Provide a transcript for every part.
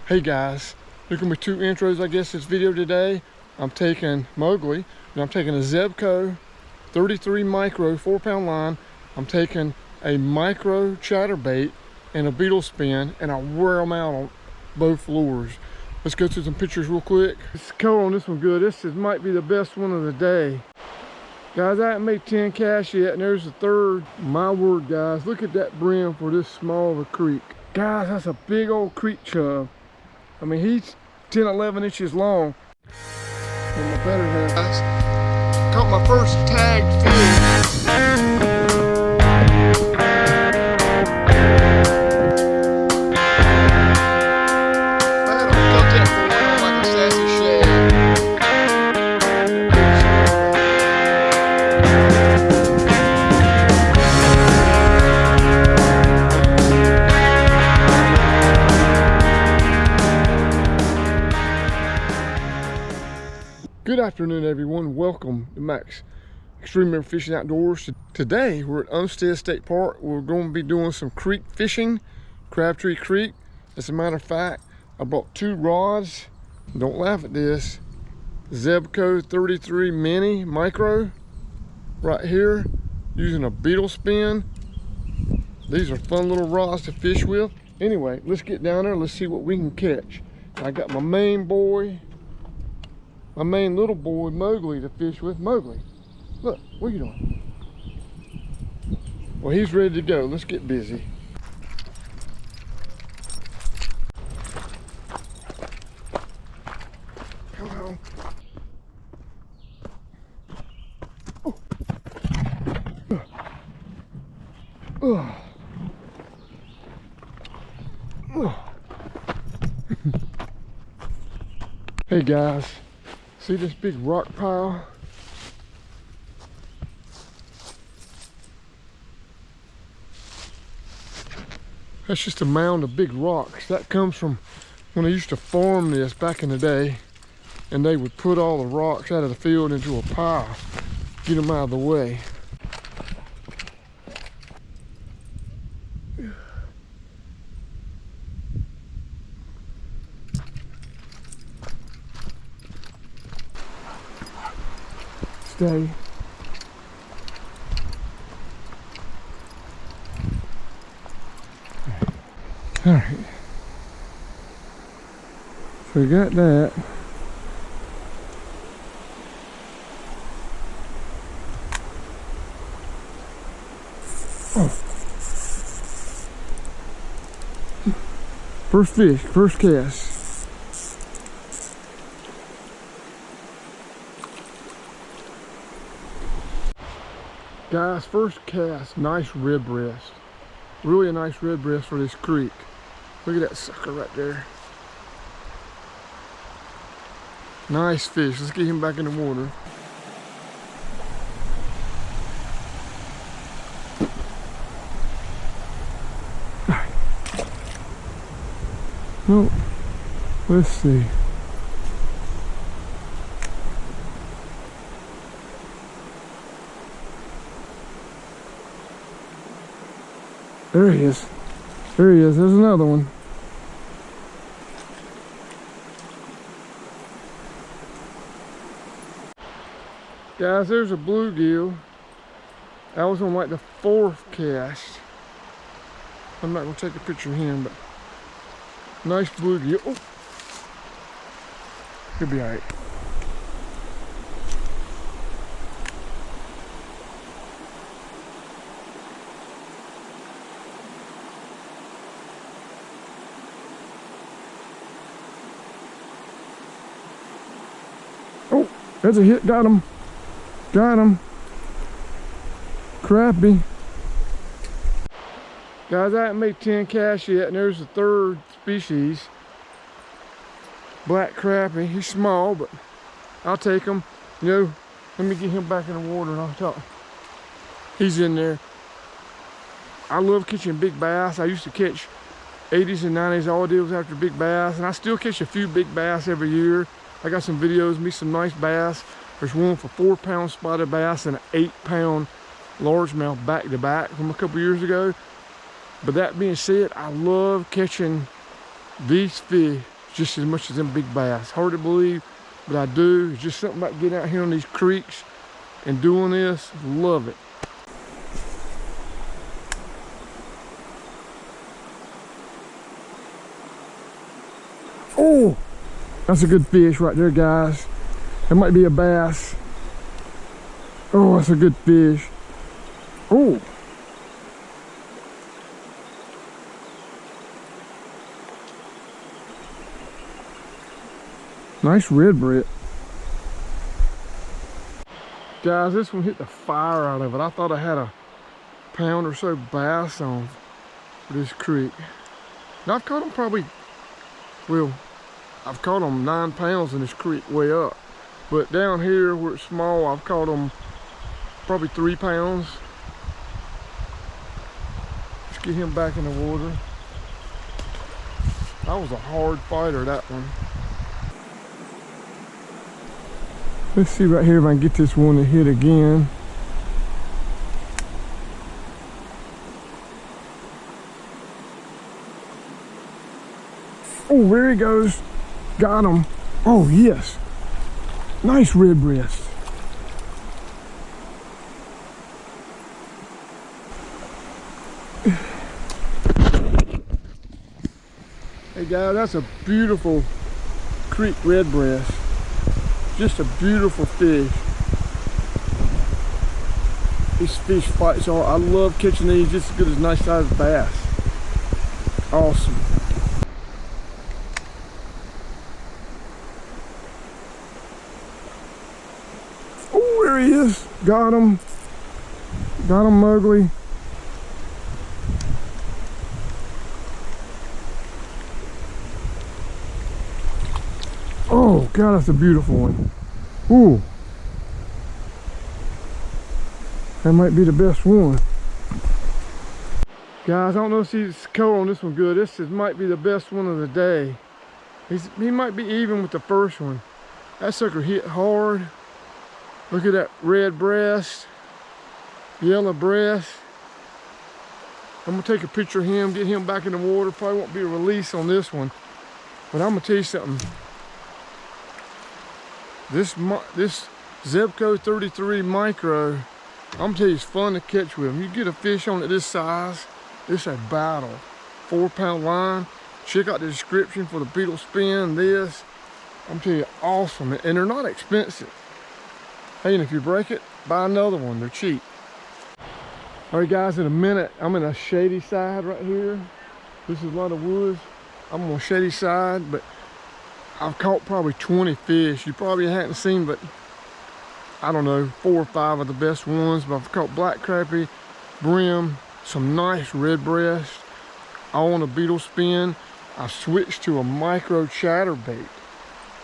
Hey guys, there's gonna be two intros I guess this video today. I'm taking Mowgli and I'm taking a Zebco 33 micro 4-pound line. I'm taking a micro chatterbait and a beetle spin, and I'll wear them out on both lures. Let's go through some pictures real quick. This color on this one good. Might be the best one of the day. Guys, I haven't made 10 casts yet, and there's the third. My word, guys, look at that brim for this small of a creek. Guys, that's a big old creek chub. I mean, he's 10, 11 inches long. And my better half. Guys, caught my first tagged fish. Good afternoon, everyone. Welcome to Max Extreme River Fishing Outdoors. Today we're at Olmsted State Park. We're going to be doing some creek fishing, Crabtree Creek. As a matter of fact, I brought two rods. Don't laugh at this. Zebco 33 Mini Micro right here, using a beetle spin. These are fun little rods to fish with. Anyway, let's get down there. Let's see what we can catch. I got my main little boy Mowgli to fish with. Mowgli, look, what are you doing? Well, he's ready to go. Let's get busy. Hello. Hey guys, see this big rock pile? That's just a mound of big rocks. That comes from when they used to farm this back in the day, and they would put all the rocks out of the field into a pile, get them out of the way. Stay. All right. So we got that. Oh. First fish, first cast. Guys, first cast, nice red breast. Really a nice red breast for this creek. Look at that sucker right there. Nice fish. Let's get him back in the water. Well, let's see. There he is. There he is. There's another one. Guys, there's a bluegill. I was on like the fourth cast. I'm not going to take a picture of him, but nice bluegill. Oh. He'll be all right. Oh, there's a hit. Got him. Got him. Crappie. Guys, I haven't made 10 casts yet, and there's the third species. Black crappie. He's small, but I'll take him. You know, let me get him back in the water and I'll talk. He's in there. I love catching big bass. I used to catch 80s and 90s all deals after big bass, and I still catch a few big bass every year. I got some videos of me, some nice bass. There's one for 4-pound spotted bass and an 8-pound largemouth back to back from a couple years ago. But that being said, I love catching these fish just as much as them big bass. Hard to believe, but I do. It's just something about getting out here on these creeks and doing this. Love it. Oh, that's a good fish right there, guys. That might be a bass. Oh, that's a good fish. Oh. Nice red bread. Guys, this one hit the fire out of it. I thought I had a pound or so bass on this creek. Now I've caught them probably, well, I've caught them 9 pounds in this creek way up. But down here where it's small, I've caught them probably 3 pounds. Let's get him back in the water. That was a hard fighter, that one. Let's see right here if I can get this one to hit again. Oh, there he goes. Got him. Oh, yes. Nice red breast. Hey guys, that's a beautiful creek red breast. Just a beautiful fish. These fish fights are, I love catching these just as good as nice sized bass. Awesome. Oh, there he is. Got him. Got him, Mowgli. Oh, God, that's a beautiful one. Ooh. That might be the best one. Guys, I don't know if he's color on this one good. This might be the best one of the day. He might be even with the first one. That sucker hit hard. Look at that red breast, yellow breast. I'm gonna take a picture of him, get him back in the water. Probably won't be a release on this one, but I'm gonna tell you something. This Zebco 33 micro, I'm gonna tell you, it's fun to catch with them. You get a fish on it this size, it's a battle. 4-pound line. Check out the description for the Beetle spin. This, I'm telling you, awesome, and they're not expensive. Hey, and if you break it, buy another one. They're cheap. All right, guys, in a minute, I'm in a shady side right here. This is a lot of woods. I'm on a shady side, but I've caught probably 20 fish. You probably hadn't seen, but I don't know, 4 or 5 of the best ones. But I've caught black crappie, brim, some nice red breast, all on a Beetle spin. I switched to a micro chatterbait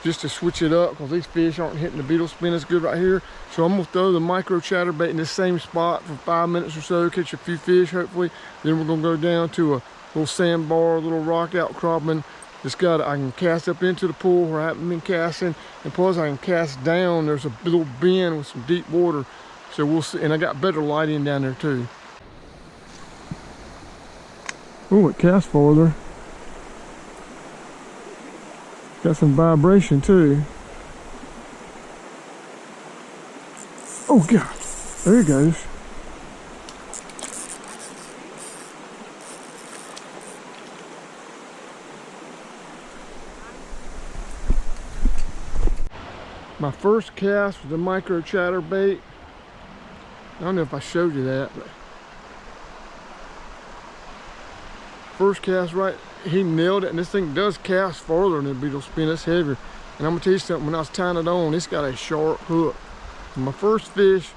just to switch it up because these fish aren't hitting the Beetle spin as good right here. So I'm gonna throw the micro chatterbait in this same spot for 5 minutes or so, catch a few fish hopefully. Then we're gonna go down to a little sandbar, a little rock outcropping. I can cast up into the pool where I haven't been casting, and plus I can cast down. There's a little bend with some deep water, so we'll see. And I got better lighting down there too. Oh, it casts farther. Got some vibration too. Oh God, there it goes. My first cast was a micro chatterbait. I don't know if I showed you that, but first cast right, he nailed it, and this thing does cast farther than the Beetle spin. It's heavier. And I'm gonna tell you something, when I was tying it on, it's got a sharp hook. And my first fish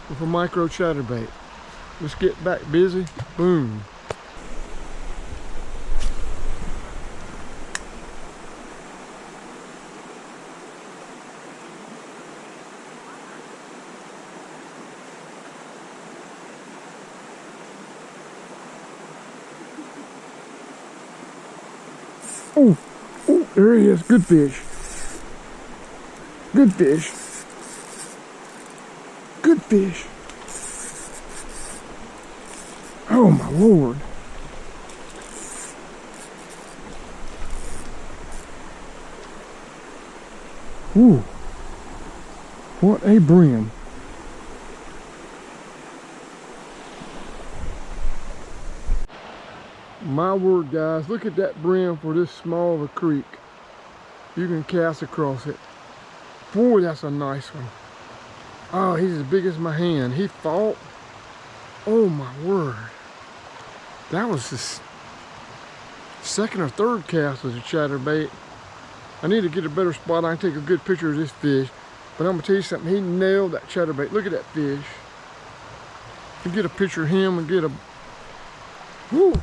with a micro chatterbait. Let's get back busy. Boom. Oh, oh, there he is. Good fish. Good fish. Good fish. Oh my Lord. Ooh, what a brim. My word, guys, look at that brim for this small of a creek. You can cast across it. Boy, that's a nice one. Oh, he's as big as my hand. He fought. Oh my word. That was his second or third cast as a chatterbait. I need to get a better spot. I can take a good picture of this fish. But I'm gonna tell you something, he nailed that chatterbait. Look at that fish. You get a picture of him and get a, whoo.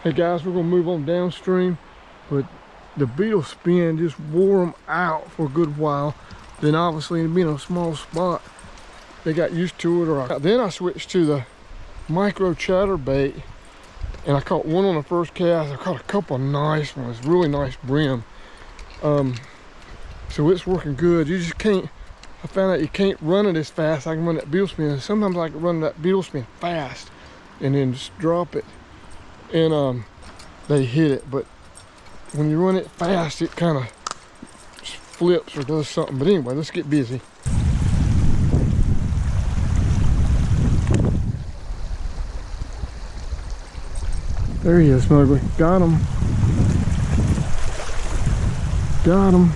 Hey guys, we're gonna move on downstream, but the beetle spin just wore them out for a good while. Then obviously being a small spot, they got used to it. Or then I switched to the micro chatterbait, and I caught one on the first cast. I caught a couple of nice ones, really nice brim. So it's working good. You just can't, I found out you can't run it as fast. I can run that beetle spin. Sometimes I can run that beetle spin fast and then just drop it, and they hit it. But when you run it fast, it kind of flips or does something. But anyway, let's get busy. There he is, Mowgli. Got him. Got him.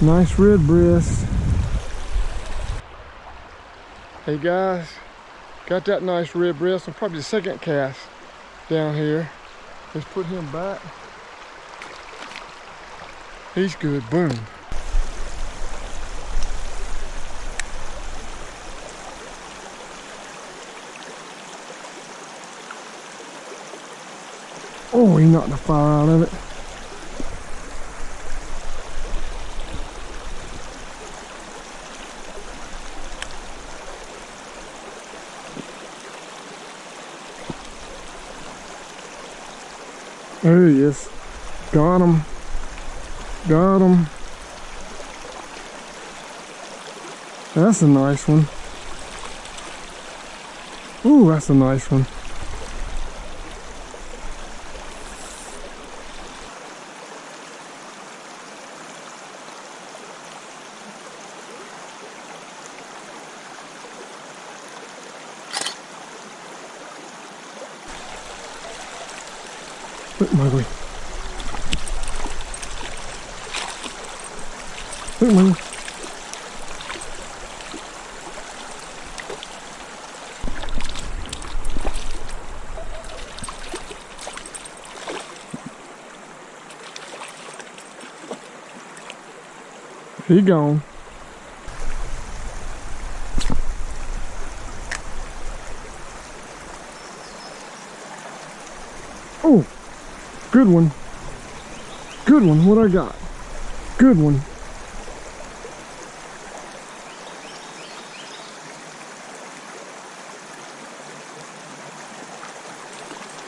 Nice red breast. Hey guys, got that nice red breast. And probably the second cast down here. Let's put him back. He's good. Boom. Oh, he knocked the fire out of it. There he is. Got him. Got him. That's a nice one. Ooh, that's a nice one. Look, Mowgli. Look, Mowgli. He gone. Oh. Good one. Good one. What I got? Good one.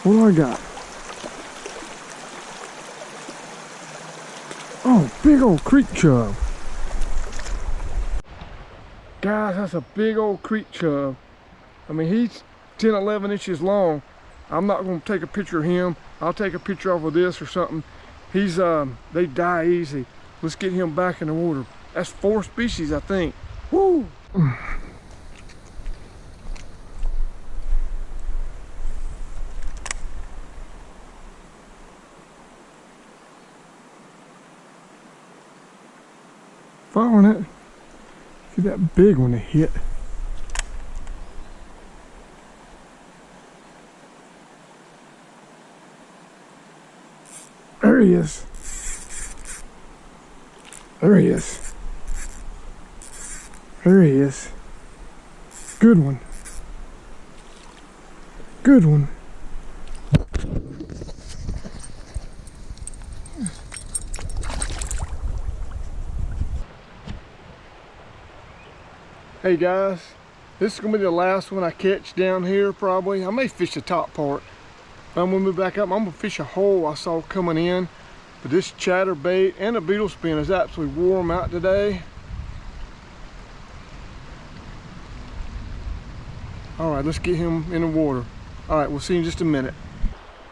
What do I got? Oh, big old creek chub. Guys, that's a big old creek chub. I mean, he's 10, 11 inches long. I'm not going to take a picture of him. I'll take a picture off of this or something. He's, they die easy. Let's get him back in the water. That's 4 species, I think. Woo! Following it. See that big one to hit. There he is. There he is. There he is. Good one. Good one. Hey guys, this is gonna be the last one I catch down here probably. I may fish the top part. I'm gonna move back up. I'm gonna fish a hole I saw coming in. But this chatterbait and the beetle spin is absolutely warm out today. All right, let's get him in the water. All right, we'll see you in just a minute.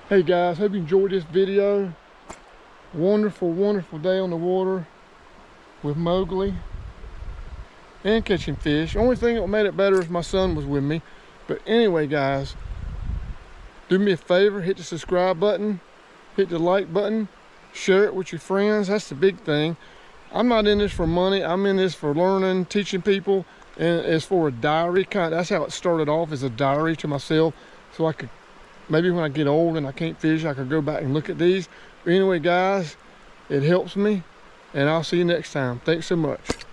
Hey guys, hope you enjoyed this video. Wonderful, wonderful day on the water with Mowgli and catching fish. Only thing that made it better is my son was with me. But anyway guys, do me a favor, hit the subscribe button, hit the like button, share it with your friends. That's the big thing. I'm not in this for money. I'm in this for learning, teaching people, and it's for a diary kind. That's how it started off, as a diary to myself, so I could, maybe when I get old and I can't fish, I could go back and look at these. But anyway guys, it helps me, and I'll see you next time. Thanks so much.